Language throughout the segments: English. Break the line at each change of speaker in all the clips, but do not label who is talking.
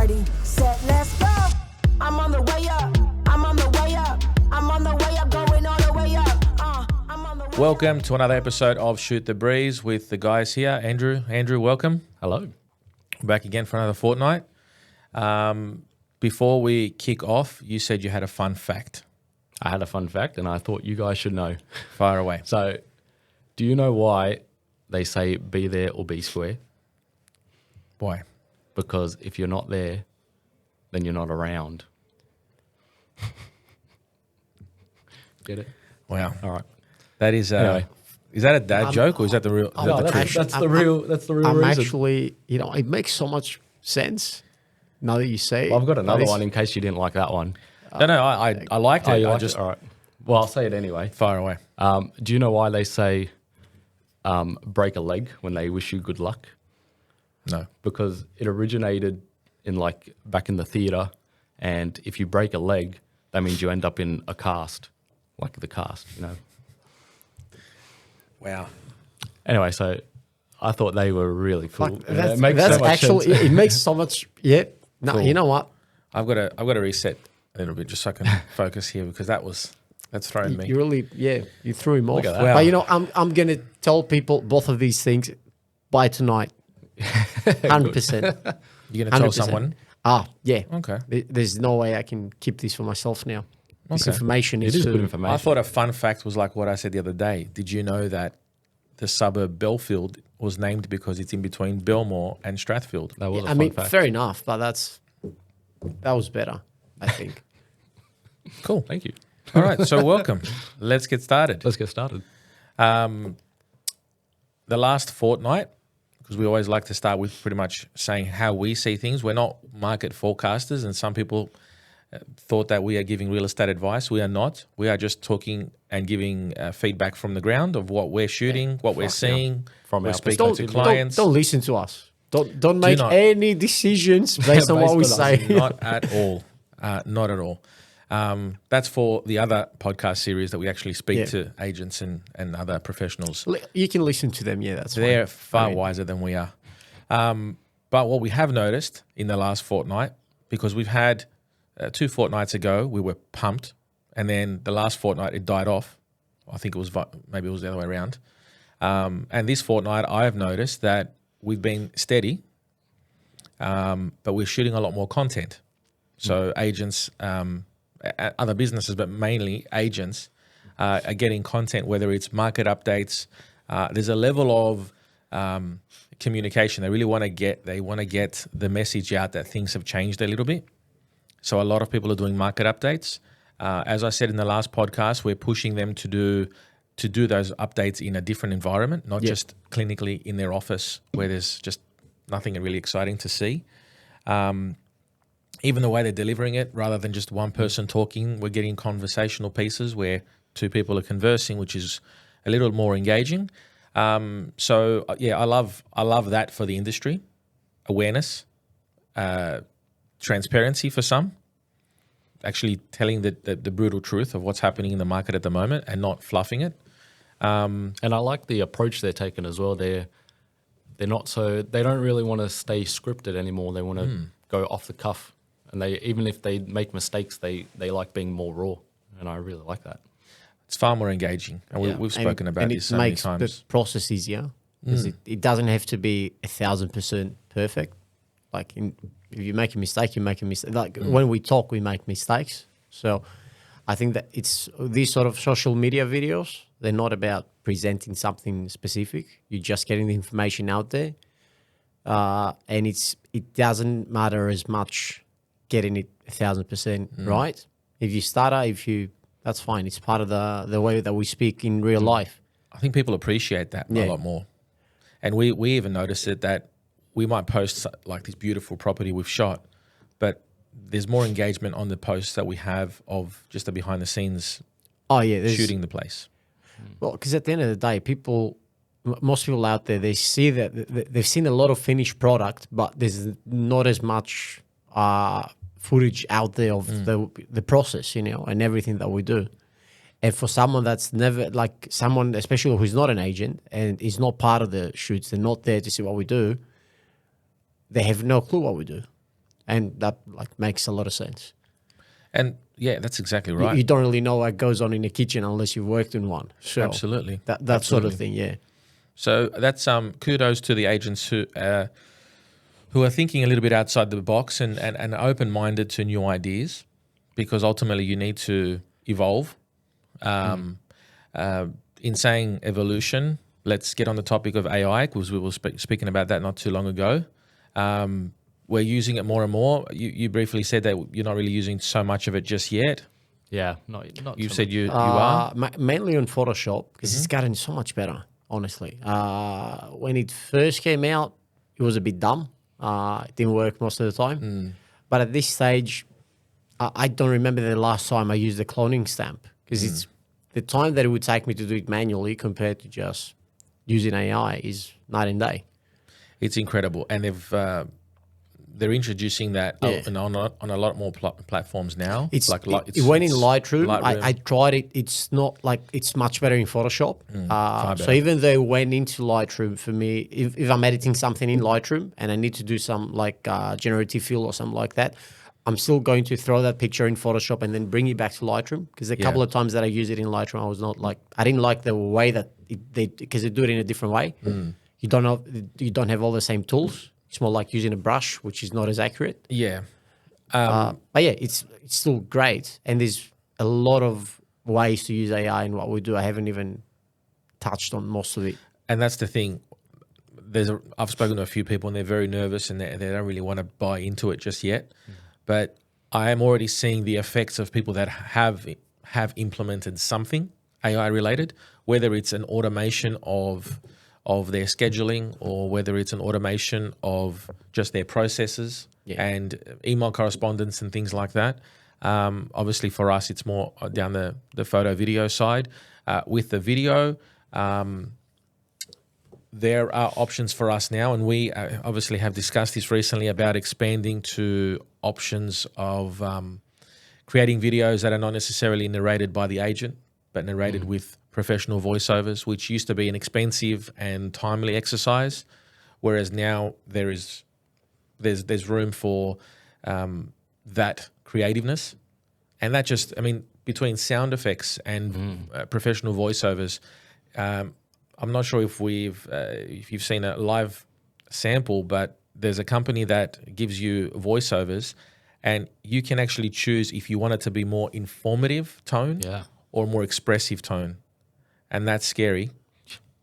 Ready, set, let's go. I'm on the way up. I'm on the way up. I'm on the way up, going all the way up. I'm on the way
Welcome to another episode of Shoot the Breeze with the guys here. Andrew, welcome.
Hello.
Back again for another fortnight. Before we kick off, you said you had a fun fact.
I had a fun fact and I thought you guys should know.
Fire away.
So, do you know why they say be there or be square?
Why?
Because if you're not there, then you're not around. Get it?
Wow.
All right.
That is
Anyway.
Is that a dad joke or is that the real? Is that the truth?
That's the real
I'm
reason.
actually, it makes so much sense now that you say it.
Well, I've got another
That is-
one in case you didn't like that one.
No, I liked it.
Oh, you
I
liked
just
it? All right. Well, I'll say it anyway.
fire away.
Do you know why they say break a leg when they wish you good luck?
No.
Because it originated in back in the theatre, and if you break a leg, that means you end up in a cast, like the cast,
Wow.
Anyway, so I thought they were really cool.
Fuck,
Yeah,
that's
it makes so much
actually,
sense.
it makes so much, yeah. No,
Cool.
you know what?
I've got to reset a little bit just so I can focus here because that's thrown me.
You really, you threw him off.
at that.
Wow.
But I'm going to tell people both of these things by tonight. 100%.
You're going to tell
100%.
someone?
Yeah.
Okay.
There's no way I can keep this for myself now. This
Okay.
information
It
is
is
too-
good information.
I thought a fun fact was like what I said the other day. Did you know that the suburb Belfield was named because it's in between Belmore and Strathfield?
that was a
I
fun
mean,
fact.
fair enough, but that was better, I think.
Cool.
Thank you.
All right, so welcome. Let's get started.
Let's get started.
The last fortnight, because we always like to start with pretty much saying how we see things. We're not market forecasters, and some people thought that we are giving real estate advice. We are not. We are just talking and giving feedback from the ground of what we're shooting, what we're seeing,
From
we're
our
speaking to
perspective.
clients.
Don't listen to us. Don't make
not.
any decisions based on what we
Based on us.
say.
Not at all. Not at all. That's for the other podcast series that we actually speak
Yeah.
to agents and other professionals.
You can listen to them. Yeah, that's
They're
fine.
far
I mean,
wiser than we are. But what we have noticed in the last fortnight, because we've had 2 fortnights ago, we were pumped, and then the last fortnight it died off. I think it was maybe it was the other way around. And this fortnight, I have noticed that we've been steady, but we're shooting a lot more content. So agents, other businesses, but mainly agents, are getting content, whether it's market updates. There's a level of communication. They really want to get the message out that things have changed a little bit. So a lot of people are doing market updates. As I said in the last podcast, we're pushing them to do those updates in a different environment, not just clinically in their office where there's just nothing really exciting to see. Even the way they're delivering it, rather than just one person talking, we're getting conversational pieces where 2 people are conversing, which is a little more engaging. So I love that for the industry. Awareness, transparency for some, actually telling the brutal truth of what's happening in the market at the moment and not fluffing it.
And I like the approach they're taking as well. They don't really want to stay scripted anymore. They want to go off the cuff, and even if they make mistakes, they like being more raw, and I really like that.
It's far more engaging, and we've spoken about this so many times.
And it makes the process easier because it doesn't have to be 1,000% perfect. Like if you make a mistake, you make a mistake. Like when we talk, we make mistakes. So I think that it's these sort of social media videos. They're not about presenting something specific. You're just getting the information out there, and it doesn't matter as much getting it 1,000% right. If you stutter, that's fine. It's part of the way that we speak in real life.
I think people appreciate that a lot more. And we even noticed it that we might post like this beautiful property we've shot, but there's more engagement on the posts that we have of just the behind the scenes shooting the place.
Well, because at the end of the day, most people out there, they see that they've seen a lot of finished product, but there's not as much footage out there of the process, and everything that we do. And for someone that's never, like someone, especially who's not an agent and is not part of the shoots, they're not there to see what we do, they have no clue what we do. and that like makes a lot of sense.
And yeah, that's exactly
You-
right.
You don't really know what goes on in the kitchen unless you've worked in one. So
Absolutely.
that sort of thing, yeah.
So that's kudos to the agents who are thinking a little bit outside the box and open minded to new ideas, because ultimately you need to evolve. In saying evolution, let's get on the topic of AI, because we were speaking about that not too long ago. We're using it more and more. You briefly said that you're not really using so much of it just yet.
Yeah, not
You
so
said
much.
you are.
Mainly on Photoshop because it's gotten so much better, honestly. When it first came out, it was a bit dumb. It didn't work most of the time. But at this stage, I don't remember the last time I used a cloning stamp, because it's the time that it would take me to do it manually compared to just using AI is night and day.
It's incredible, and they're introducing that
Yeah.
on a lot more platforms now.
It
It's
went in Lightroom.
Lightroom.
I tried it. It's not like it's much better in Photoshop.
far
So
better.
even though it went into Lightroom for me, if I'm editing something in Lightroom and I need to do some like generative fill or something like that, I'm still going to throw that picture in Photoshop and then bring it back to Lightroom, because a couple of times that I use it in Lightroom, I didn't like the way that because they do it in a different way. You don't have all the same tools. It's more like using a brush, which is not as accurate.
Yeah.
But yeah, it's still great, and there's a lot of ways to use AI in what we do. I haven't even touched on most of it.
And that's the thing. I've spoken to a few people, and they're very nervous, and they don't really want to buy into it just yet. But I am already seeing the effects of people that have implemented something AI related, whether it's an automation of their scheduling, or whether it's an automation of just their processes and email correspondence and things like that. Obviously, for us, it's more down the photo video side. With the video, there are options for us now, and we obviously have discussed this recently about expanding to options of creating videos that are not necessarily narrated by the agent, but narrated with professional voiceovers, which used to be an expensive and timely exercise, whereas now there's room for that creativeness, and that just, I mean, between sound effects and professional voiceovers. I'm not sure if you've seen a live sample, but there's a company that gives you voiceovers, and you can actually choose if you want it to be more informative tone or more expressive tone. And that's scary,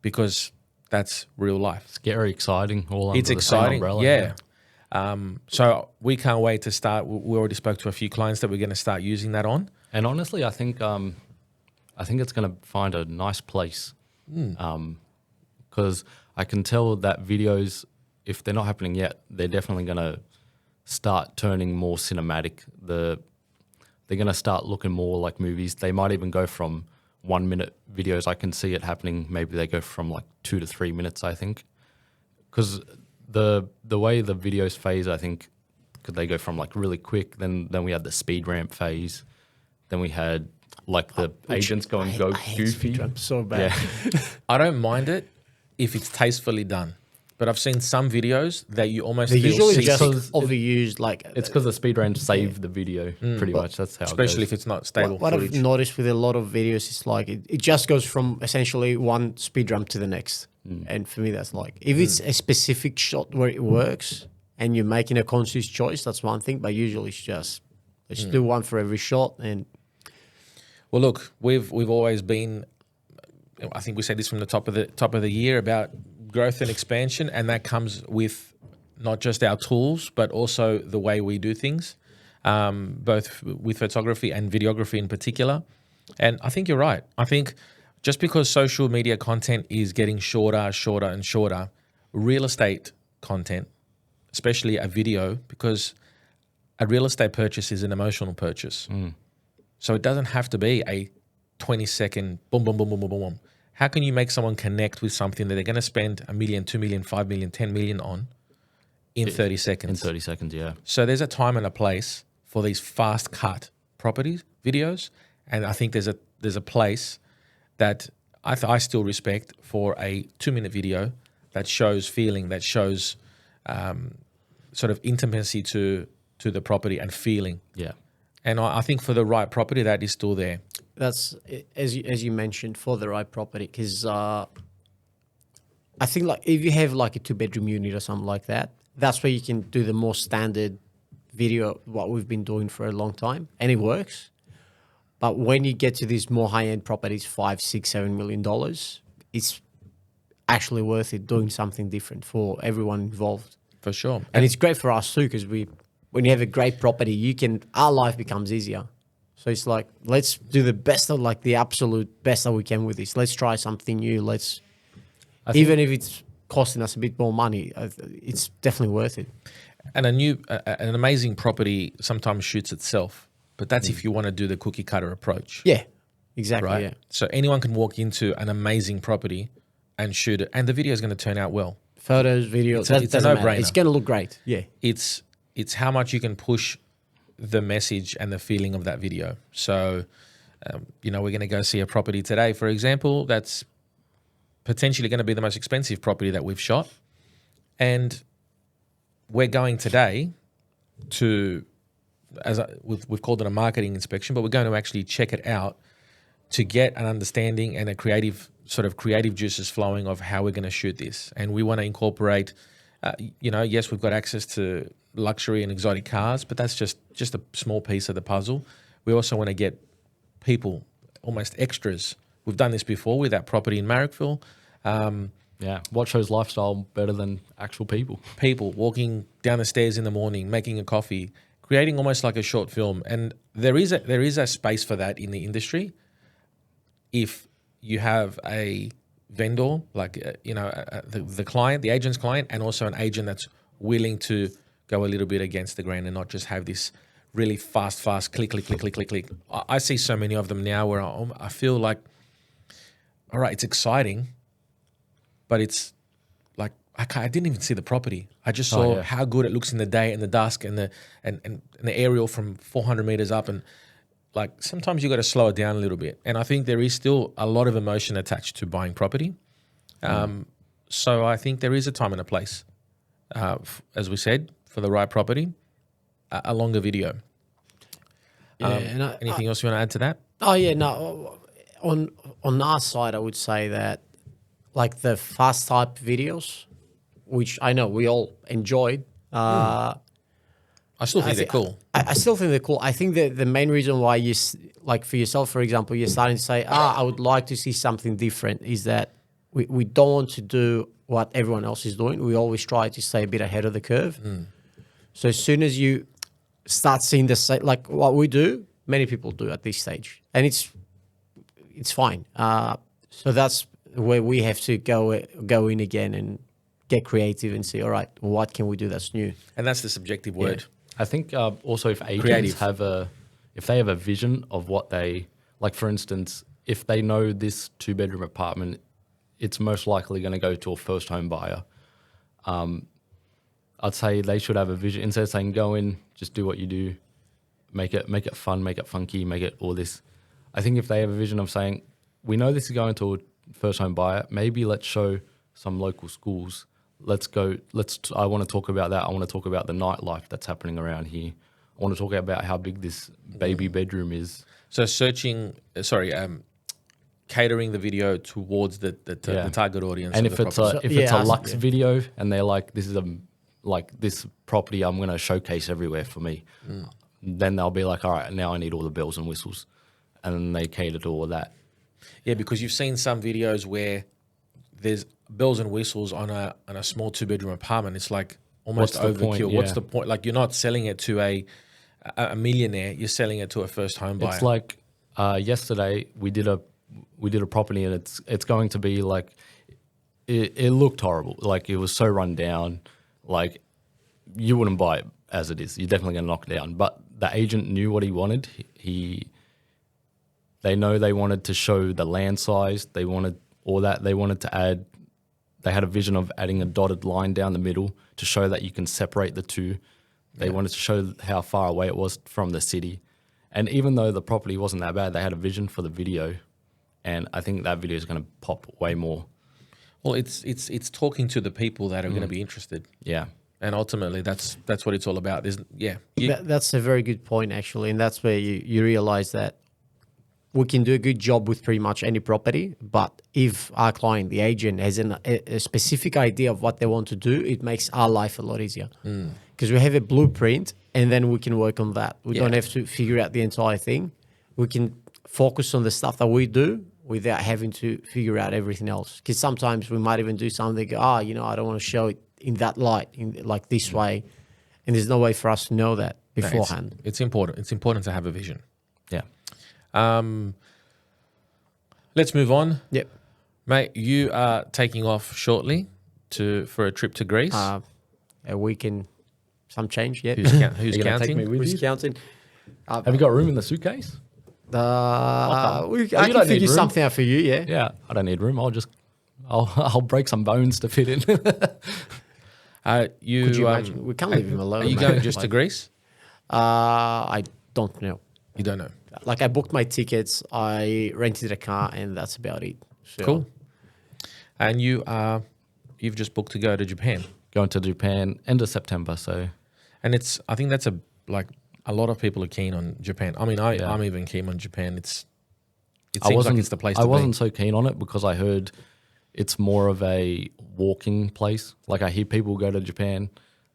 because that's real life.
Scary, exciting, all under
It's
the
exciting,
same umbrella.
yeah. So we can't wait to start. We already spoke to a few clients that we're going to start using that on.
And honestly, I think it's going to find a nice place, because I can tell that videos, if they're not happening yet, they're definitely going to start turning more cinematic. They're going to start looking more like movies. They might even go from 1 minute videos. I can see it happening. Maybe they go from like 2 to 3 minutes, I think, because the way the videos phase, I think, could they go from like really quick. Then we had the speed ramp phase. Then we had like the agents going
I hate
goofy.
speed ramp so bad.
Yeah.
I don't mind it if it's tastefully done, but I've seen some videos that you almost
They
feel
usually
sick,
just
because
overused, like
It's because the speed ramp saved the video pretty much. That's how
especially
it
if it's not stable
what I've
footage.
noticed with a lot of videos is like it just goes from essentially one speed ramp to the next. And for me, that's like, if it's a specific shot where it works and you're making a conscious choice, that's one thing. But usually it's just let's do one for every shot. And
Well, look, we've always been. I think we said this from the top of the year about growth and expansion, and that comes with not just our tools, but also the way we do things, both with photography and videography in particular. And I think you're right. I think just because social media content is getting shorter, and shorter, real estate content, especially a video, because a real estate purchase is an emotional purchase. So it doesn't have to be a 20-second boom, boom, boom, boom, boom, boom, boom. How can you make someone connect with something that they're going to spend $1 million, $2 million, $5 million, $10 million on in 30 seconds?
In 30 seconds, yeah.
So there's a time and a place for these fast cut videos, and I think there's a place that I still respect for a 2-minute video that shows feeling, that shows sort of intimacy to to the property and feeling.
Yeah.
And I think for the right property, that is still there.
That's as you mentioned, for the right property, because I think like if you have like a 2-bedroom unit or something like that, that's where you can do the more standard video, what we've been doing for a long time, and it works. But when you get to these more high end properties, $5, $6, $7 million, it's actually worth it doing something different for everyone involved.
For sure.
And it's great for us too, because when you have a great property, our life becomes easier. So it's like, let's do the best of like the absolute best that we can with this. Let's try something new. Even if it's costing us a bit more money, it's definitely worth it.
And an amazing property sometimes shoots itself, but that's if you want to do the cookie cutter approach.
Yeah, exactly.
Right.
Yeah.
So anyone can walk into an amazing property and shoot it, and the video is going to turn out well.
Photos, videos,
It's a no-brainer.
It's going to look great. Yeah.
It's how much you can push the message and the feeling of that video. So, we're going to go see a property today, for example, that's potentially going to be the most expensive property that we've shot. And we're going today to, we've called it a marketing inspection, but we're going to actually check it out to get an understanding and a creative juices flowing of how we're going to shoot this. And we want to incorporate, yes, we've got access to luxury and exotic cars, but that's just a small piece of the puzzle. We also want to get people, almost extras. We've done this before with that property in Marrickville.
Yeah. What shows lifestyle better than actual people?
People walking down the stairs in the morning, making a coffee, creating almost like a short film. And there is a space for that in the industry. If you have a vendor, like, the client, the agent's client, and also an agent that's willing to go a little bit against the grain and not just have this really fast, click, click, click, click, click, click. I see so many of them now where I feel like, all right, it's exciting, but it's like I didn't even see the property. I just saw how good it looks in the day and the dusk and the aerial from 400 meters up, and like sometimes you got to slow it down a little bit. And I think there is still a lot of emotion attached to buying property. So I think there is a time and a place, as we said, for the right property, a longer video. Anything else you want to add to that?
Oh yeah, no. On our side, I would say that like the fast type videos, which I know we all enjoyed.
I still think they're cool.
I still think they're cool. I think that the main reason why like for yourself, for example, you're starting to say, I would like to see something different, is that we don't want to do what everyone else is doing. We always try to stay a bit ahead of the curve. So as soon as you start seeing like what we do, many people do at this stage, and it's fine. So that's where we have to go in again and get creative and say, all right, what can we do that's new?
And that's the subjective word.
Yeah. I think also if agents
Creative.
have a vision of what they, like for instance, if they know this 2-bedroom apartment, it's most likely going to go to a first home buyer. I'd say they should have a vision. Instead of saying go in, just do what you do, make it fun, make it funky, make it all this. I think if they have a vision of saying, we know this is going to a first home buyer, maybe let's show some local schools. I want to talk about that. I want to talk about the nightlife that's happening around here. I want to talk about how big this baby bedroom is.
So catering the video towards the target audience.
And
of
if
the
it's
property.
a Lux video and they're like, this is this property I'm going to showcase everywhere for me, then they'll be like, all right, now I need all the bells and whistles, and then they cater to all that.
Yeah, because you've seen some videos where there's bells and whistles on a small 2-bedroom apartment. It's like almost
What's the
overkill.
point?
What's
Yeah.
the point? Like, you're not selling it to a millionaire. You're selling it to a first home buyer.
It's like yesterday we did a property, and it's going to be like it looked horrible. Like it was so run down. Like you wouldn't buy it as it is. You're definitely going to knock it down. But the agent knew what he wanted. They know they wanted to show the land size. They wanted all that. They wanted to add. They had a vision of adding a dotted line down the middle to show that you can separate the two. They wanted to show how far away it was from the city. And even though the property wasn't that bad, they had a vision for the video. And I think that video is going to pop way more.
Well, it's talking to the people that are going to be interested.
Yeah.
And ultimately, that's what it's all about.
That's a very good point, actually, and that's where you realize that we can do a good job with pretty much any property, but if our client, the agent, has a specific idea of what they want to do, it makes our life a lot easier because we have a blueprint, and then we can work on that. We don't have to figure out the entire thing. We can focus on the stuff that we do without having to figure out everything else. Because sometimes we might even do something, I don't want to show it in that light, like this way, and there's no way for us to know that beforehand.
It's important. It's important to have a vision.
Yeah.
Let's move on.
Yep.
Mate, you are taking off shortly for a trip to Greece.
A week and some change, yeah.
Who's
Are you gonna
counting?
take me with
Who's
you?
counting?
Have you got room in the suitcase?
I
you
can
don't need
figure
room.
something out for you, yeah.
Yeah, I don't need room. I'll break some bones to fit in.
Could you imagine? We can't leave him alone.
Are you
mate.
going just to Greece?
I don't know.
You don't know.
Like, I booked my tickets, I rented a car, and that's about it. So,
Cool. And you've just booked to go to Japan,
Going to Japan end of September. So
and I think that's a lot of people are keen on Japan. I mean,
Yeah.
I'm even keen on Japan. It seems like it's the place to
I
be.
wasn't so keen on it because I heard it's more of a walking place. Like, I hear people go to Japan,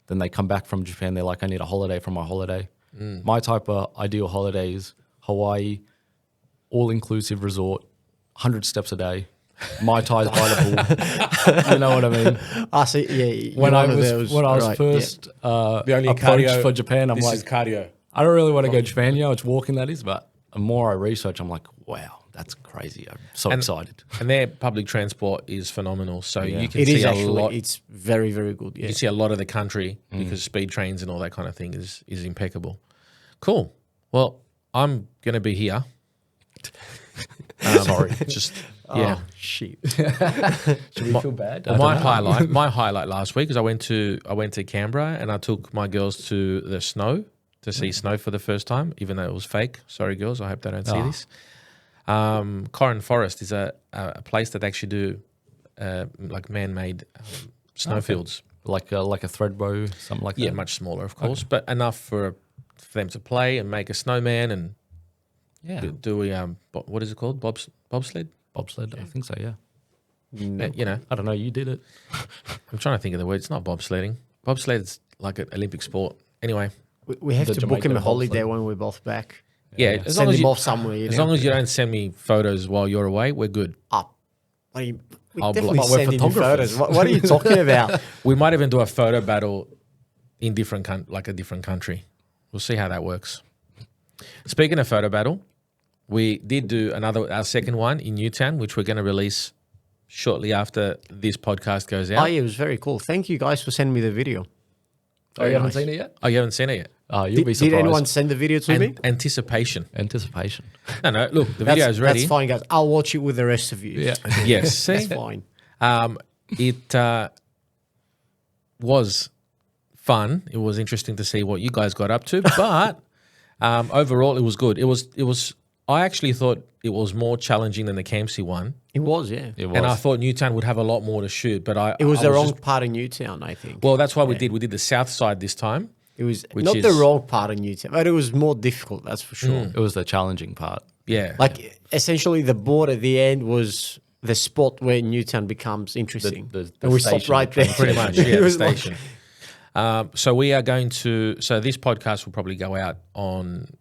then they come back from Japan. They're like, I need a holiday from my holiday. My type of ideal holiday is Hawaii, all-inclusive resort, 100 steps a day, Mai Tais by the pool. You know what I mean?
I see, yeah.
When I was
right,
first
The only
approached
cardio-
for Japan, I'm
This
like,
is cardio.
I don't really want to go to Japan. It's walking, that is. But the more I research, I'm like, wow, that's crazy. I'm so excited.
And their public transport is phenomenal. So you can
It
see
is
a
actually,
lot.
it's very, very good.
You
Yeah.
can see a lot of the country because speed trains and all that kind of thing is impeccable. Cool. Well, I'm going to be here. Sorry. Just, yeah.
Oh, shit.
Should we feel bad?
My highlight last week is I went to Canberra and I took my girls to the snow to see snow for the first time, even though it was fake. Sorry, girls. I hope they don't see this. Corran Forest is a place that actually do like man-made snowfields.
Like a thread bow, something like that.
Yeah, much smaller, of course, but enough for them to play and make a snowman and do a what is it called? Bobsled.
Bobsled, I think so, yeah.
You know,
I don't know, you did it.
I'm trying to think of the word. It's not bobsledding. Bobsled's like an Olympic sport. Anyway,
We have
The
to book him a
Jamaican
holiday
bobsled.
when we're both back.
yeah. As long
Send
as
him
you,
off somewhere.
as long as you don't send me photos while you're away, we're good.
Up. What are you, we
I'll
definitely
block- we're
sending you
photographers.
photos. What are you talking about?
We might even do a photo battle in a different country. We'll see how that works. Speaking of photo battle, we did do our second one in Newtown, which we're going to release shortly after this podcast goes
Oh,
out.
yeah, it was very cool. Thank you guys for sending me the video.
Oh, you haven't
nice.
seen it yet?
Oh, you haven't seen it yet?
Oh, you'll
Did,
be surprised.
did anyone send the video to me?
Anticipation.
Anticipation.
No, look, the video is ready.
That's fine, guys. I'll watch it with the rest of you.
Yeah.
Yes, see?
That's fine.
It was fun. It was interesting to see what you guys got up to, but overall, it was good. It was. I actually thought it was more challenging than the Campsie one,
It was, yeah.
It was.
and I thought Newtown would have a lot more to shoot. But
It was
I
the wrong
just-
part of Newtown, I think.
well, that's why we did. We did the south side this time.
It was
which
not the
is-
wrong part of Newtown, but it was more difficult, that's for sure.
It was the challenging part.
Yeah,
Like, essentially, the board at the end was the spot where Newtown becomes interesting.
the
and we stopped
station,
right there.
pretty much.
It
Yeah, the
was like-
station. So we are going to. So this podcast will probably go out on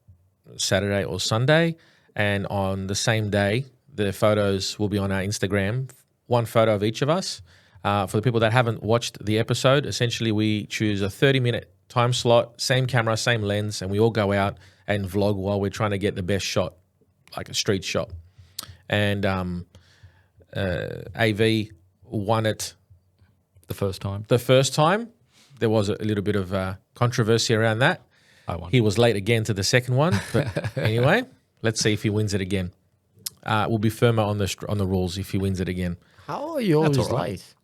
Saturday or Sunday, and on the same day, the photos will be on our Instagram. One photo of each of us. For the people that haven't watched the episode, essentially we choose a 30-minute time slot, same camera, same lens, and we all go out and vlog while we're trying to get the best shot, like a street shot. And AV won it
The first time.
the first time. There was a little bit of controversy around that.
I won.
He was late again to the second one, but anyway, let's see if he wins it again. We'll be firmer on the rules if he wins it again.
How are you always
all right.
late?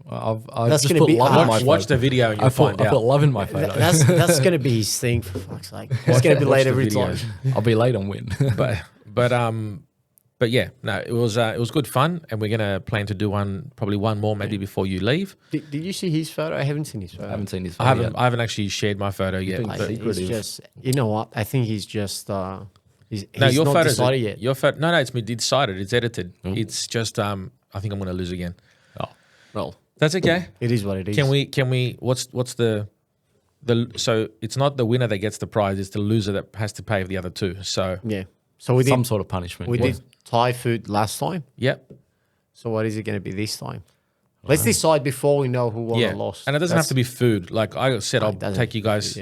I've
That's
just
gonna
put
be
love in my
harsh.
Watch
photo.
the video and you'll
I
find
put
out.
love in my photo.
That's going to be his thing, for fuck's sake. He's going to be
watch
late
the
every
video.
time.
I'll be late and win.
But But yeah, no, it was good fun, and we're gonna plan to do probably one more maybe before you leave.
Did you see his photo? I haven't seen his photo.
I haven't seen his
I
photo
haven't
yet.
I haven't actually shared my photo yet.
been
I
But
think
secretive.
he's just, you know what? I think he's just, he's
no, your
not
photo's
decided yet.
Your photo, no, it's me decided. It's edited. It's just I think I'm gonna lose again.
Oh.
Well,
That's okay.
it is what it is.
Can we? What's the so it's not the winner that gets the prize. It's the loser that has to pay for the other two. So
Yeah. So we
Some
did,
sort of punishment.
we
yeah.
did Thai food last time.
yep.
So what is it going to be this time? Let's decide before we know who won
Yeah,
or lost.
and it doesn't have to be food. Like I said, I'll
It doesn't
take you
have to
guys.
be,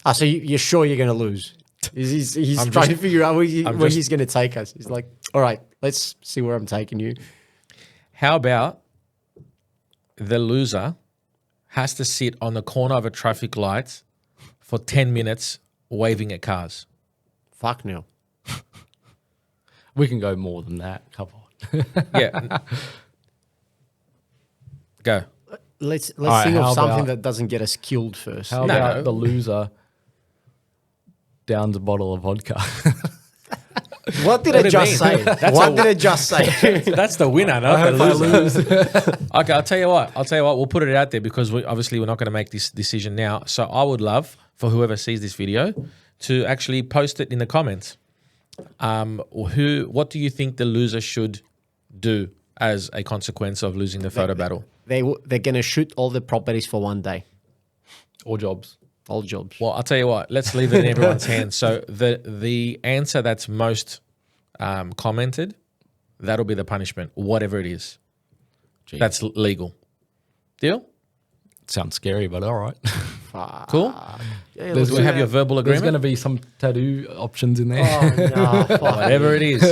yeah. So you're sure you're going to lose? He's
I'm
trying
just-
to figure out where
I'm
where
just-
he's going to take us. He's like, all right, let's see where I'm taking you.
How about the loser has to sit on the corner of a traffic light for 10 minutes waving at cars?
Fuck no.
We can go more than that. Come on.
Yeah. Go.
Let's
right,
think of
how
something
about-
that doesn't get us killed first.
How
No,
about
no.
the loser downs a bottle of vodka?
What did
What
I
do you
just
mean?
say? What did I just say?
That's the winner, not the loser. Okay, I'll tell you what. We'll put it out there because we're not going to make this decision now. So I would love for whoever sees this video to actually post it in the comments. What do you think the loser should do as a consequence of losing the photo battle?
They're going to shoot all the properties for one day.
Or jobs?
All jobs.
Well, I'll tell you what. Let's leave it in everyone's hands. So the answer that's most commented, that'll be the punishment, whatever it is.
Gee,
That's legal. Deal?
sounds scary, but all right.
Cool.
Yeah,
Do we have your verbal
There's going
agreement?
to be some tattoo options in there.
Oh, no, fuck.
Whatever it is.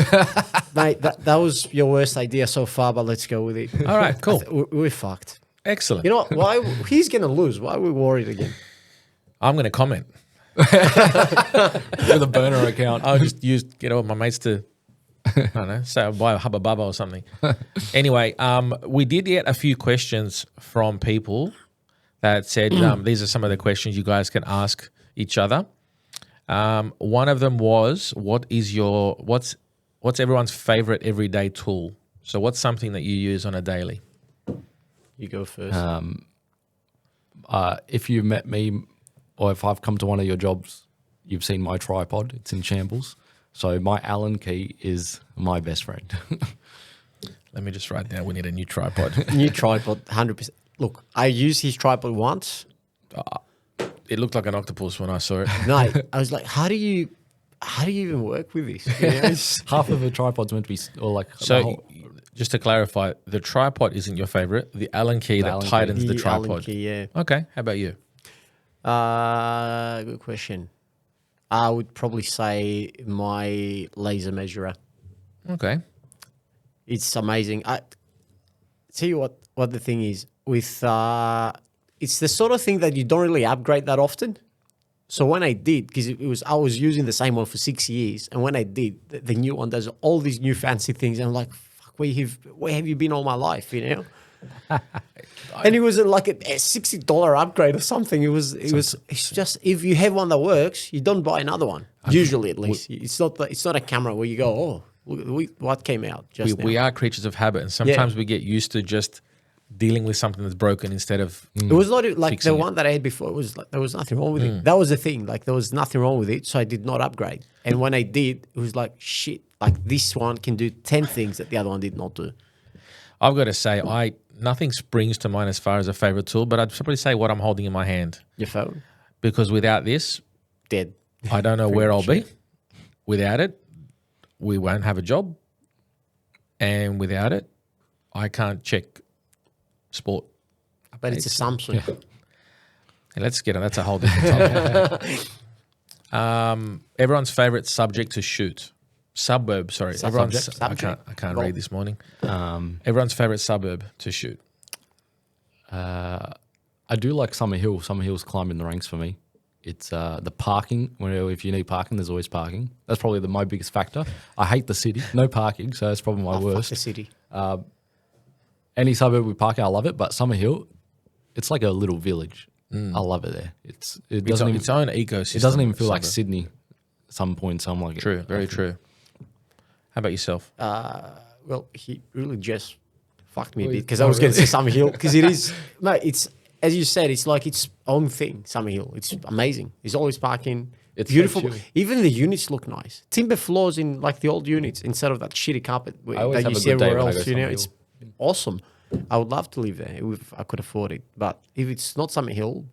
Mate, that was your worst idea so far, but let's go with it.
All right, cool.
We're fucked.
Excellent.
You know what? Why he's going to lose? Why are we worried again?
I'm going to comment.
With a burner account.
I'll just get all my mates to, I don't know, say buy a Hubba Bubba or something. Anyway, we did get a few questions from people that said these are some of the questions you guys can ask each other. One of them was, what's everyone's favorite everyday tool? So what's something that you use on a daily?
You go first.
If you met me or if I've come to one of your jobs, you've seen my tripod. It's in shambles. So my Allen key is my best friend.
Let me just write down. We need a new tripod.
New tripod, 100%. Look, I used his tripod once.
It looked like an octopus when I saw it.
No, I was like, how do you even work with this? You know, it's-
Half of a tripod's meant to be, or like, the
So
whole-
just to clarify, the tripod isn't your favorite. The Allen key that
Allen key.
tightens the
Allen
tripod.
key, yeah.
Okay. How about you?
Good question. I would probably say my laser measurer.
Okay.
It's amazing. I tell you what the thing is with it's the sort of thing that you don't really upgrade that often. So when I did, because I was using the same one for 6 years, and when I did, the new one does all these new fancy things. And I'm like, fuck, where have you been all my life? You know. And it was like a $60 upgrade or something. It's just, if you have one that works, you don't buy another one. Usually, at least, it's not a camera where you go, oh, look, what came out just now.
We are creatures of habit, and sometimes we get used to just dealing with something that's broken instead of.
It was not like
Fixing
the
it.
one that I had before. It was like there was nothing wrong with it. That was the thing. Like there was nothing wrong with it, so I did not upgrade. And when I did, it was like shit. Like this one can do 10 things that the other one did not do.
I've got to say, nothing springs to mind as far as a favorite tool, but I'd probably say what I'm holding in my hand,
Your phone
because without this,
dead.
I don't know where I'll
much,
be. Without it, we won't have a job, and without it, I can't check sport.
But it's a Samsung.
Hey, let's get on. That's a whole different topic. Everyone's favorite subject to shoot. Suburb, sorry. Everyone's,
Subject.
I can't
Well,
read this morning. Everyone's favorite suburb to shoot.
I do like Summer Hill. Summer Hill's climbing the ranks for me. It's the parking. If you need parking, there's always parking. That's probably my biggest factor. I hate the city. No parking, so that's probably my
Fuck
worst.
the city.
Any suburb with parking, I love it. But Summer Hill, it's like a little village. I love it there. It
It's
doesn't even,
its own ecosystem.
it doesn't even feel like
suburb.
Sydney. At some points, I'm like
True, very true. How about yourself?
Well, he really just fucked me a
Well,
bit because I
oh,
was going to
really?
say Summer Hill because it is, mate. It's as you said, it's like its own thing. Summer Hill, it's amazing. It's always parking.
It's so
beautiful.
chill.
Even the units look nice. Timber floors in like the old units instead of that shitty carpet
I always
that
have
you
a
see
good day
everywhere
when I go
else. You know,
Summer
it's
Hill.
awesome. I would love to live there if I could afford it. But if it's not Summer Hill,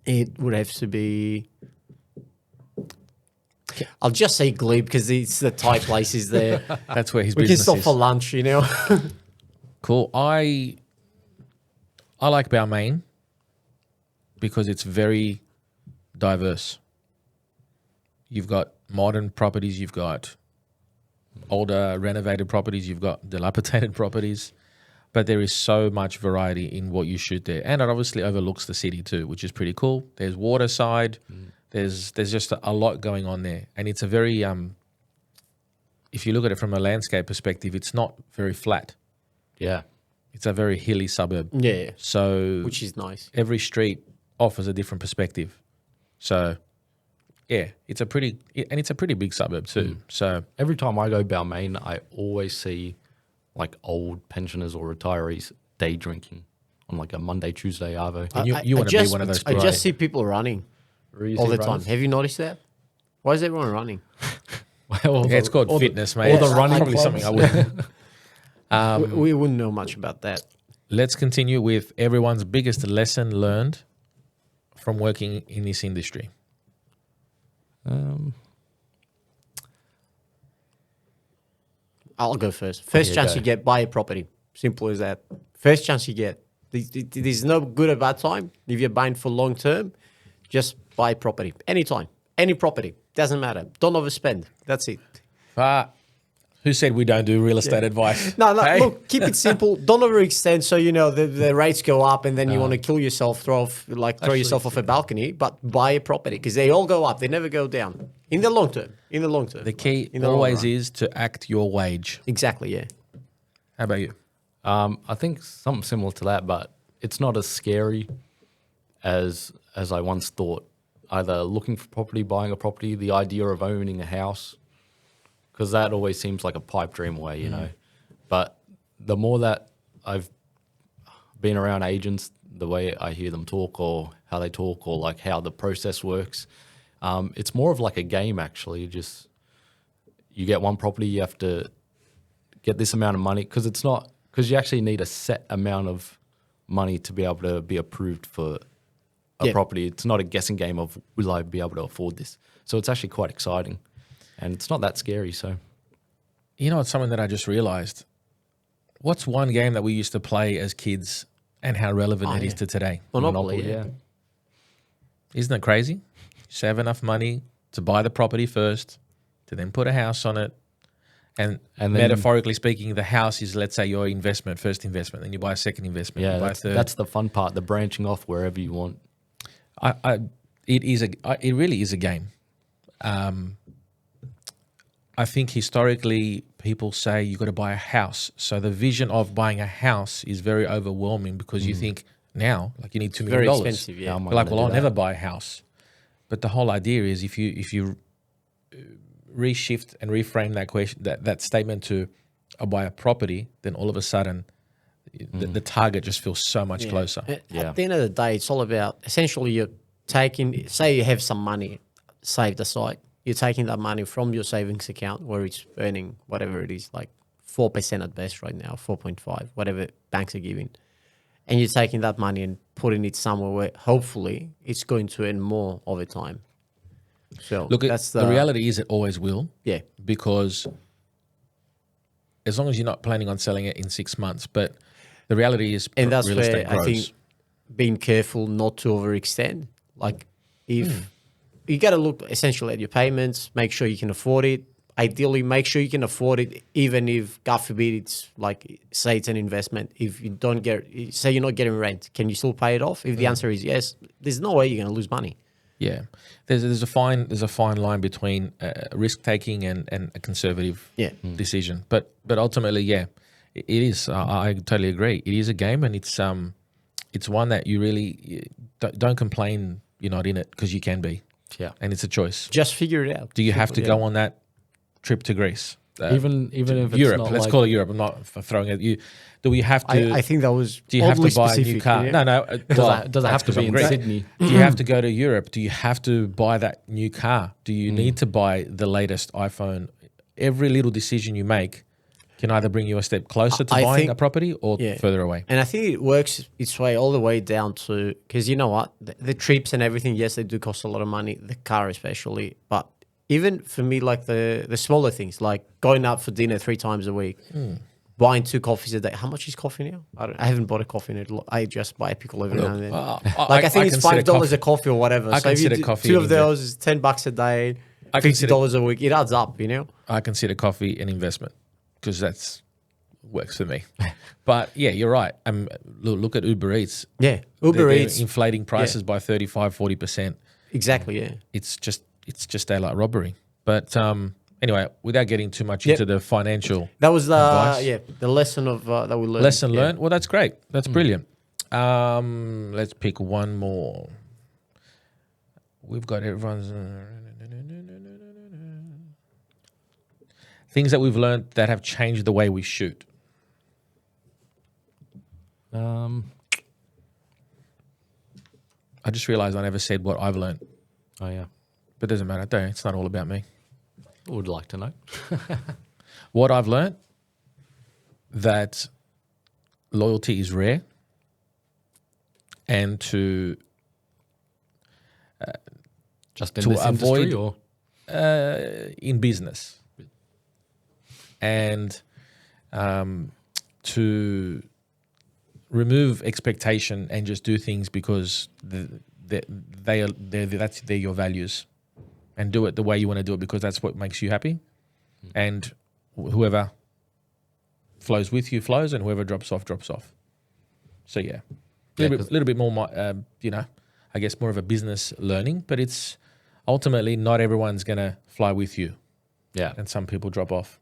it would have to be. I'll just say Glebe because it's the Thai places there.
That's where his
We can
business
stop
is.
for lunch, you know.
Cool. I like Balmain because it's very diverse. You've got modern properties, you've got older renovated properties, you've got dilapidated properties, but there is so much variety in what you shoot there, and it obviously overlooks the city too, which is pretty cool. There's waterside, there's just a lot going on there, and it's a very if you look at it from a landscape perspective, it's not very flat.
Yeah.
It's a very hilly suburb.
Yeah,
So
which is nice.
every street offers a different perspective. So yeah, it's a pretty big suburb too. So
Every time I go Balmain, I always see like old pensioners or retirees day drinking on like a Monday, Tuesday arvo.
and you want to be one of those
I
people.
just see people running all the time.
runners?
Have you noticed that? Why is everyone running?
Well,
Yeah, it's called fitness, mate.
all the
It's
running
probably
clubs.
something I wouldn't.
We wouldn't know much about that.
Let's continue with everyone's biggest lesson learned from working in this industry.
I'll go first. First
Okay,
chance
go.
you get, buy a property. Simple as that. First chance you get. There's no good or bad time. If you're buying for long term, just buy property. Anytime. Any property. Doesn't matter. Don't overspend. That's it.
But who said we don't do real estate advice?
No,
Hey?
look, keep it simple. Don't overextend so you know the rates go up and then you want to kill yourself, throw yourself off a balcony, but buy a property because they all go up. They never go down. In the long term. In the long term.
The key
In the long
always
run.
is to act your wage.
Exactly, yeah.
How about you?
I think something similar to that, but it's not as scary as I once thought. Either looking for property, buying a property, the idea of owning a house, because that always seems like a pipe dream away, you know. But the more that I've been around agents, the way I hear them talk or how they talk or like how the process works, it's more of like a game actually. Just you get one property, you have to get this amount of money because you actually need a set amount of money to be able to be approved for a
Yeah.
property. It's not a guessing game of will I be able to afford this. So it's actually quite exciting, and it's not that scary. So
You know, it's something that I just realized. What's one game that we used to play as kids and how relevant it is to today?
Monopoly, yeah.
Isn't it crazy? Save enough money to buy the property first, to then put a house on it. And
then-
metaphorically speaking, the house is, let's say, your investment, first investment. Then you buy a second investment.
yeah,
you buy a third.
that's the fun part, the branching off wherever you want.
It really is a game. I think historically people say you got to buy a house. So the vision of buying a house is very overwhelming because you think now, like you need $2 million.
Very expensive, yeah.
How am I
You're like,
gonna
well,
do
I'll never
that?
buy a house. But the whole idea is if you reshift and reframe that question, that statement to I'll buy a property, then all of a sudden the target just feels so much closer.
Yeah.
At the end of the day, it's all about essentially you're taking, say you have some money saved aside, you're taking that money from your savings account where it's earning whatever it is, like 4% at best right now, 4.5, whatever banks are giving. And you're taking that money and putting it somewhere where hopefully it's going to earn more over time. So
Look,
that's
the reality is it always will.
Yeah.
Because as long as you're not planning on selling it in 6 months, but the reality is
And that's
real
where
estate grows.
I think being careful not to overextend. Like if you got to look essentially at your payments, make sure you can afford it. Ideally, make sure you can afford it, even if, God forbid, it's like, say it's an investment. If you don't say you're not getting rent, can you still pay it off? If the answer is yes, there's no way you're going to lose money.
Yeah, there's a fine line between risk taking and a conservative
Yeah.
decision. But ultimately, yeah, it is. I totally agree. It is a game, and it's one that you really don't complain you're not in it because you can be.
Yeah.
And it's a choice.
Just figure it out.
Do you have to
Simple,
go on that trip to Greece?
even if it's
Europe.
not
Let's
like,
call it Europe. I'm not throwing it. Do we have to?
I think that was
do you have
oddly
to buy a
specific,
new car?
you know?
No.
does it have to be in Sydney?
Do you have to go to Europe? Do you have to buy that new car? Do you need to buy the latest iPhone? Every little decision you make can either bring you a step closer to
I
buying
think-
a property or further away.
And I think it works its way all the way down to, because you know what, the trips and everything, yes, they do cost a lot of money, the car especially. But even for me, like the smaller things, like going out for dinner 3 times a week, buying 2 coffees a day. How much is coffee now? I haven't bought a coffee in it. I just buy a pickle every now and then. Like I think it's $5 a coffee or whatever.
I
So if you
consider
do
coffee
2
an
of those is $10 a day,
I consider-
$50 a week. It adds up, you know.
I consider coffee an investment because that's works for me. But yeah, you're right. Look at Uber Eats.
Yeah, Uber
They're
Eats.
inflating prices by 35-40%.
Exactly. Yeah.
It's just daylight robbery. But anyway, without getting too much into the financial
That was the
advice.
the lesson of that we learned.
Lesson
Yeah.
learned. Well, that's great. That's brilliant. Let's pick one more. We've got everyone's things that we've learned that have changed the way we shoot. I just realized I never said what I've learned,
Oh yeah,
but it doesn't matter. Don't. It's not all about me.
would like to know.
What I've learned, that loyalty is rare, and to
Just in
To
this industry,
avoid-
or
in business, and to remove expectation and just do things because they're your values, and do it the way you want to do it because that's what makes you happy, and whoever flows with you flows, and whoever drops off drops off. So yeah, little bit more, I guess more of a business learning, but it's ultimately not everyone's gonna fly with you,
yeah,
and some people drop off.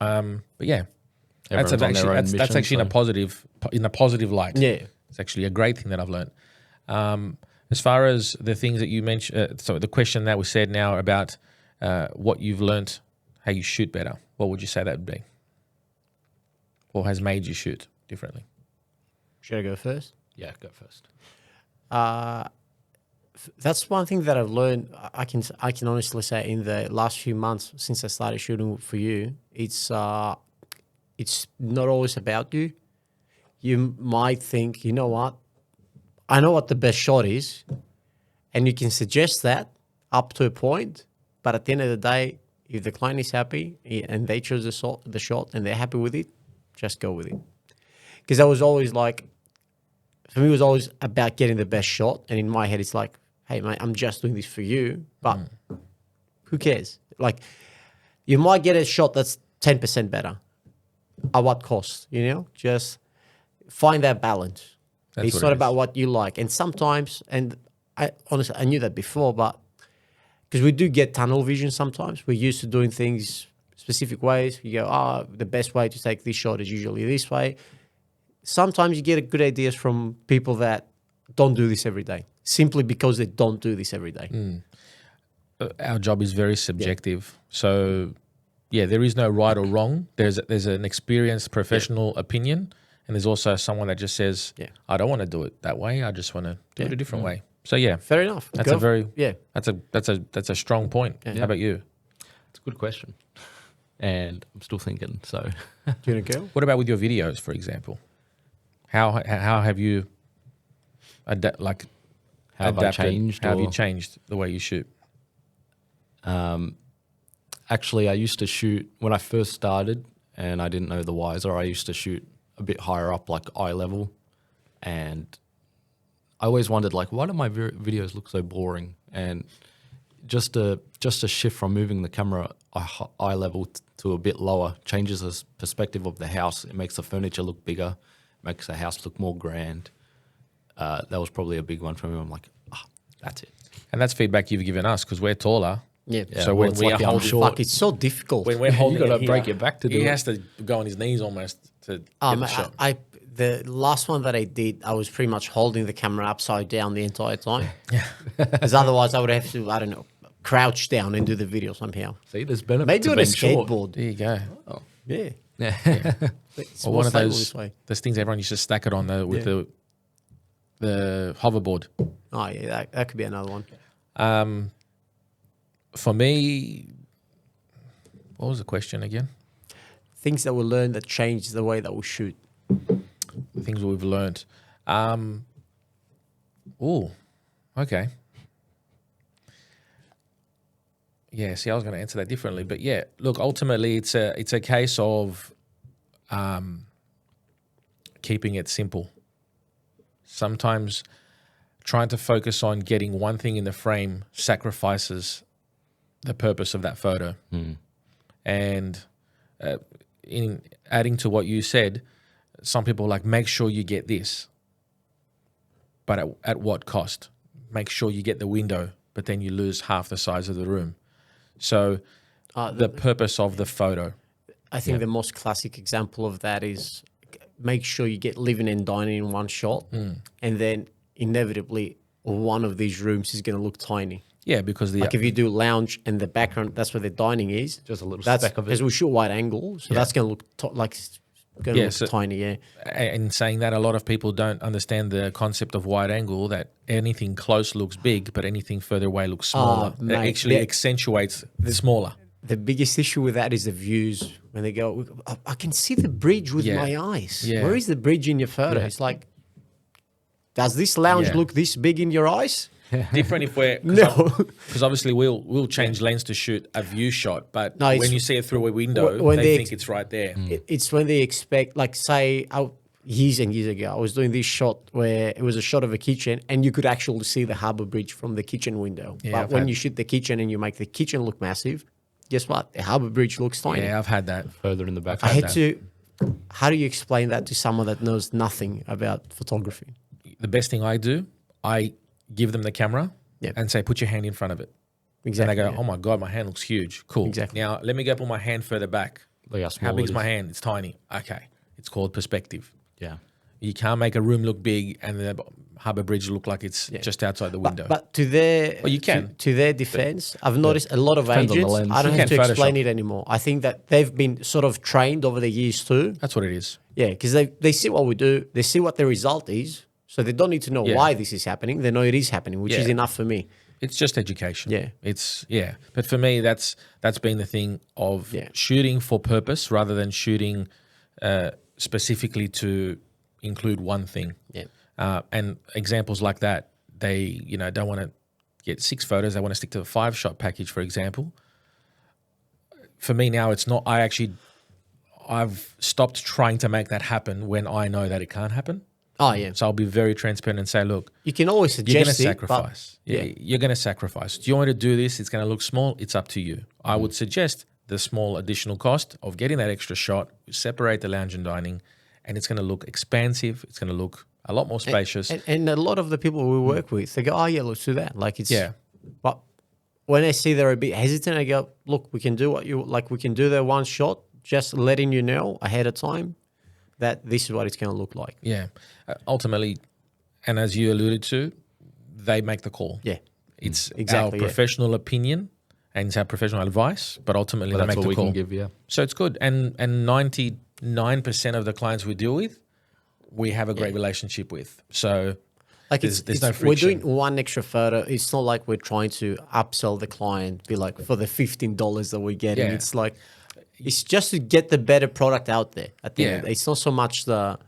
But yeah,
Everyone's on their own
that's
mission,
actually
so-
in a positive light.
Yeah.
It's actually a great thing that I've learned. As far as the things that you mentioned, so the question that was said now about what you've learned, how you shoot better, what would you say that would be? Or has made you shoot differently?
Should I go first?
yeah, go first.
That's one thing that I've learned. I can honestly say in the last few months since I started shooting for you, it's not always about you. You might think, you know what, I know what the best shot is, and you can suggest that up to a point. But at the end of the day, if the client is happy and they chose the shot and they're happy with it, just go with it. Because that was always like, for me, it was always about getting the best shot. And in my head, it's like, hey, mate, I'm just doing this for you, but who cares? Like, you might get a shot that's 10% better. At what cost? You know, just find that balance.
That's
It's
what
not
it
about
is.
what you like. And sometimes, and I honestly, I knew that before, but because we do get tunnel vision sometimes. We're used to doing things specific ways. You go, the best way to take this shot is usually this way. Sometimes you get good ideas from people that don't do this every day, simply because they don't do this every day.
Our job is very subjective. So yeah, there is no right or wrong. There's an experienced professional opinion, and there's also someone that just says, I don't want to do it that way. I just want to do it a different way. So yeah,
Fair enough.
that's a very
yeah.
that's a strong point. How about you?
It's a good question, and I'm still thinking. So
Do you want to go?
What about with your videos, for example? How have you
How have I changed,
How have you
or-
changed the way you shoot?
actually, I used to shoot when I first started, and I didn't know the wiser. I used to shoot a bit higher up, like eye level, and I always wondered, like, why do my videos look so boring? And just a shift from moving the camera eye level to a bit lower changes the perspective of the house. It makes the furniture look bigger, makes the house look more grand. That was probably a big one for me. I'm like, that's it.
And that's feedback you've given us because we're taller.
Yeah.
So when
it's
we
lucky
are
I'm
holding,
short.
Fuck, it's so difficult.
when we're holding,
gotta
it here,
break your back to do
he
it.
has to go on his knees almost to get the shot.
The last one that I did, I was pretty much holding the camera upside down the entire time. Yeah. Because otherwise I would have to, I don't know, crouch down and do the video somehow.
See, there's benefits
Maybe
of
on a
being short.
skateboard.
There you go.
Yeah.
Yeah.
It's
Or
more
one of
stable
those
this way.
things everyone used to stack it on with the hoverboard.
Oh, yeah, that could be another one.
For me, what was the question again?
Things that we learn that change the way that we shoot.
Things we've learned. Oh, okay. Yeah, see, I was going to answer that differently, but yeah, look, ultimately, it's a case of keeping it simple. Sometimes trying to focus on getting one thing in the frame sacrifices the purpose of that photo. And in adding to what you said, some people are like, make sure you get this, but at what cost? Make sure you get the window, but then you lose half the size of the room. So the purpose of the photo.
I think the most classic example of that is make sure you get living and dining in one shot, and then inevitably one of these rooms is going to look tiny.
Yeah, because
Like if you do lounge and the background, that's where the dining is.
Just a little
that's
speck of it.
because we shoot wide angle, so that's going to look
so-
tiny. Yeah,
and saying that, a lot of people don't understand the concept of wide angle, that anything close looks big, but anything further away looks smaller. It
mate,
actually
the-
accentuates the smaller.
the biggest issue with that is the views. When they go, I can see the bridge with
Yeah.
my eyes.
Yeah.
Where is the bridge in your photo? It's like, does this lounge
Yeah.
look this big in your eyes?
Different if we're
No.
because obviously we'll change lens to shoot a view shot, but
No, it's-
when you see it through a window,
when
they
they
think it's right there.
It's when they expect, like, say, years and years ago, I was doing this shot where it was a shot of a kitchen and you could actually see the harbour bridge from the kitchen window.
Yeah,
but
I've
when
had-
you shoot the kitchen and you make the kitchen look massive, guess what? The harbour bridge looks tiny.
Yeah, I've had that.
Further in the back.
I had
that.
to. How do you explain that to someone that knows nothing about photography?
The best thing I do, I give them the camera
Yeah.
and say, put your hand in front of it.
Exactly.
And they go,
yeah.
oh my God, my hand looks huge. Cool.
Exactly.
Now, let me go put my hand further back.
Look how small
How big
it
is my
is.
hand? It's tiny. Okay. It's called perspective.
Yeah.
You can't make a room look big and the harbour bridge look like it's just outside the window.
But to their
Well, you can.
to their defense, I've noticed a lot of
Depends on the
agents.
lens.
I don't
You
have
can
to explain
Photoshop.
it anymore. I think that they've been sort of trained over the years too.
That's what it is.
Yeah, because they see what we do, they see what the result is, so they don't need to know
Yeah.
why this is happening. They know it is happening, which is
Yeah.
enough for me.
It's just education.
Yeah.
But for me, that's been the thing of
Yeah.
shooting for purpose rather than shooting specifically to include one thing.
Yeah.
And examples like that, they don't want to get 6 photos. They want to stick to the 5-shot package, for example. For me now, it's not. I've stopped trying to make that happen when I know that it can't happen.
Oh yeah.
So I'll be very transparent and say, look,
You can always
you're going to
suggest it, but
sacrifice. You're going to sacrifice. Do you want me to do this? It's going to look small. It's up to you. I would suggest the small additional cost of getting that extra shot, separate the lounge and dining, and it's going to look expansive. It's going to look a lot more spacious.
and a lot of the people we work with, they go, "Oh yeah, let's do that." Like it's
Yeah.
But when I see they're a bit hesitant, I go, "Look, we can do what you like. We can do the one shot. Just letting you know ahead of time that this is what it's going to look like."
Yeah. Ultimately, and as you alluded to, they make the call.
Yeah.
It's
Exactly,
our
yeah.
professional opinion and it's our professional advice, but ultimately
But
they
that's
make
what
the
we
call.
can give, yeah.
So it's good. And 99% of the clients we deal with, we have a great relationship with. So
Like
there's no
we're doing
friction.
one extra photo. It's not like we're trying to upsell the client, be like for the $15 that we're getting.
Yeah.
It's like it's just to get the better product out there. At the end of the
Yeah.
day. It's not so much the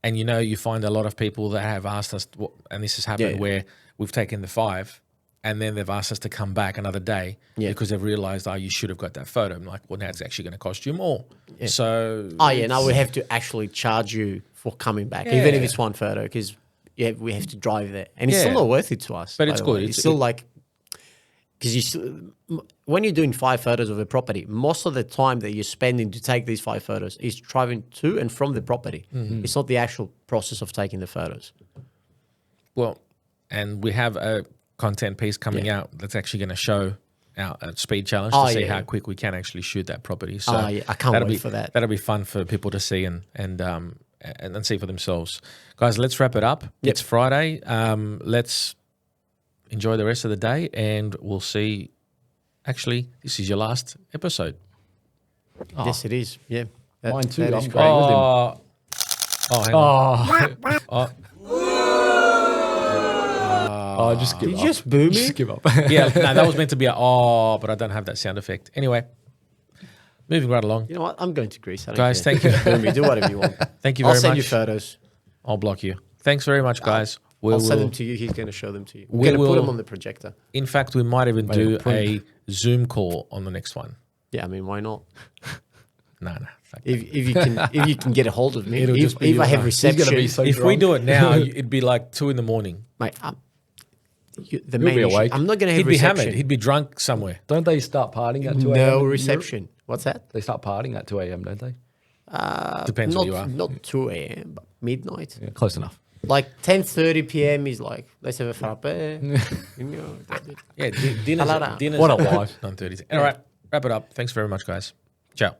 And you find a lot of people that have asked us, and this has happened
Yeah.
where we've taken the 5 and then they've asked us to come back another day because they've realized, oh, you should have got that photo. I'm like, well, now it's actually going to cost you more. So,
oh yeah, now we have to actually charge you for coming back, even if
Yeah.
it's one photo, because we have to drive there, and it's still
Yeah.
not worth it to us.
But
by
it's
the
good.
way. It's
It's-
still like because when you're doing 5 photos of a property, most of the time that you're spending to take these 5 photos is driving to and from the property.
Mm-hmm.
It's not the actual process of taking the photos.
well, and we have a content piece coming out that's actually going to show our speed challenge
Oh,
to see
yeah.
how quick we can actually shoot that property. So
Oh, yeah. I can't
that'll
wait
be,
for that.
That'll be fun for people to see and see for themselves. Guys, let's wrap it up. It's Friday. Let's enjoy the rest of the day, and we'll see. Actually, this is your last episode.
Yes, it is. Yeah.
Mine too.
that
I'm
is
going with him.
Hang on.
Just give
Did
up.
you just boo me?
Just give up.
Yeah, no, that was meant to be but I don't have that sound effect. Anyway, moving right along.
You know what? I'm going to Greece. I don't
Guys,
care.
thank you.
Boo me. Do whatever you want.
Thank you
I'll
very
send
much.
you photos.
I'll block you. Thanks very much, guys.
I'll send them to you. He's going to show them to you.
We
We're going to put
will-
them on the projector.
In fact, we might even
Made
do
a print.
a Zoom call on the next one.
Yeah, I mean, why not?
No.
If you can get a hold of me,
It'll just be
if I
you
have
and I. He's gonna
reception,
be so
If we
drunk.
do it now, it'd be like 2 a.m.
mate, the
He'll
main
be
issue,
awake.
I'm not going to
He'd
have
be
reception.
hammered. He'd be drunk somewhere.
Don't they start partying at 2 a.m. in
No
Europe?
reception. What's that?
They start partying at 2 a.m., don't they?
Depends
not,
where you are.
Not 2 a.m., but midnight.
Yeah, close enough.
Like 10:30 p.m. is like, let's have a frappe. You know, that's it.
Yeah, dinner's,
Halala.
dinner's
What a
at
life.
9:30. All right, wrap it up. Thanks very much, guys. Ciao.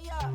Yeah.